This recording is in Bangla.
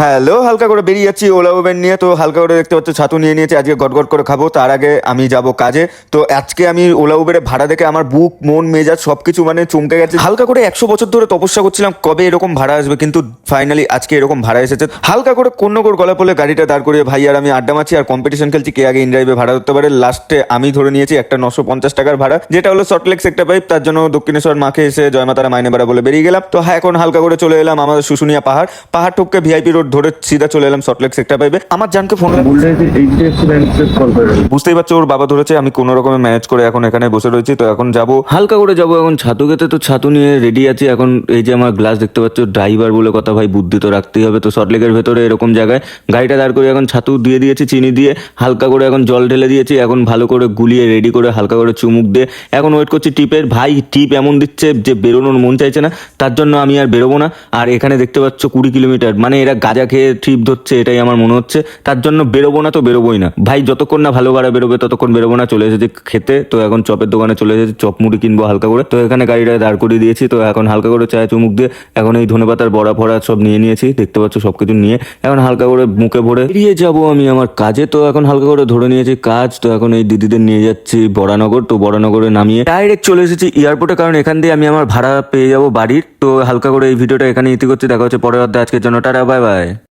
হ্যালো, হালকা করে বেরিয়ে যাচ্ছি ওলা উবের নিয়ে। তো হালকা করে দেখতে পাচ্ছ ছাতু নিয়ে নিয়েছি, আজকে গটগট করে খাবো। তার আগে আমি যাব কাজে। তো আজকে আমি ওলা উবেরে ভাড়া দেখে আমার বুক মন মেজাজ সবকিছু মানে চমকে গেছে। হালকা করে 100 বছর ধরে তপস্যা করছিলাম কবে এরকম ভাড়া আসবে, কিন্তু ফাইনালি আজকে এরকম ভাড়া এসেছে। হালকা করে কন্যকর গলা পলে গাড়িটা দাঁড় করিয়ে ভাই আর আমি আড্ডা মারছি আর কম্পিটিশন খেলছি কে আগে ইনড্রাইভে ভাড়া ধরতে পারে। লাস্টে আমি ধরে নিয়েছি একটা 950 টাকার ভাড়া, যেটা হলো সল্টলেক সেক্টর 5। তার জন্য দক্ষিণেশ্বর মাকে এসে জয়মাতারা মাইনে ভাড়া বলে বেরিয়ে গেলাম। তো হ্যাঁ, এখন হালকা করে চলে এলাম আমাদের শুশুনিয়া পাহাড় টপকে ভিআইপি রোড ধরে সিধা চলে এলাম সল্টলেক সেক্টর 5-এ। আমার জানকে ফোন বললে যে এইচডিএফসি ব্যাংকে কল করে। বুঝতেই পারছো ওর বাবা ধরেছে, আমি কোনো রকমে ম্যানেজ করে এখন এখানে বসে রয়েছি। তো এখন যাব হালকা করে যাব এখন ছাতু খেতে। তো ছাতু নিয়ে রেডি আছি এখন। এই যে আমার গ্লাস দেখতে পাচ্ছ, ড্রাইভার বলে কথা ভাই, বুদ্ধি তো রাখতেই হবে। তো সল্টলেকের ভেতরে এরকম জায়গায় গাড়িটা দাঁড় করে এখন ছাতু দিয়ে দিয়েছি চিনি দিয়ে, হালকা করে এখন জল ঢেলে দিয়েছি। এখন ভালো করে গুলিয়ে রেডি করে হালকা করে চুমুক দিয়ে এখন ওয়েট করছি টিপের। ভাই টিপ এমন দিচ্ছে যে বেরোনোর মন চাইছে না, তার জন্য আমি আর বেরোবো না। আর এখানে দেখতে পাচ্ছ 20 কিলোমিটার, মানে এরা গাঁজা খেয়ে ট্রিপ ধরছে এটাই আমার মনে হচ্ছে। তার জন্য বেরোবো না, তো বেরোবোই না ভাই। যতক্ষণ না ভালো ভাড়া বেরোবে ততক্ষণ বেরোবো না। চলে এসেছি খেতে। তো এখন চপের দোকানে চলে এসেছি, চপ মুড়ি কিনবো হালকা করে। তো এখানে গাড়িটা দাঁড় করিয়ে দিয়েছি। তো এখন হালকা করে চায়ে চুমুক দিয়ে এখন এই ধনেপাতার বড়া ফড়া সব নিয়ে নিয়েছি, দেখতে পাচ্ছ সবকিছু নিয়ে এখন হালকা করে মুখে ভরে বেরিয়ে যাব আমি আমার কাজে। তো এখন হালকা করে ধরে নিয়েছি কাজ। তো এখন এই দিদিদের নিয়ে যাচ্ছি বরানগর। তো বরানগরে নামিয়ে ডাইরেক্ট চলে এসেছি এয়ারপোর্টে, কারণ এখান দিয়ে আমি আমার ভাড়া পেয়ে যাবো বাড়ির। তো হালকা করে এই ভিডিওটা এখানে ইতি করছি, দেখা হচ্ছে পরের অধ্যায়ে। আজকের জন্য টাটা, বাই বাই।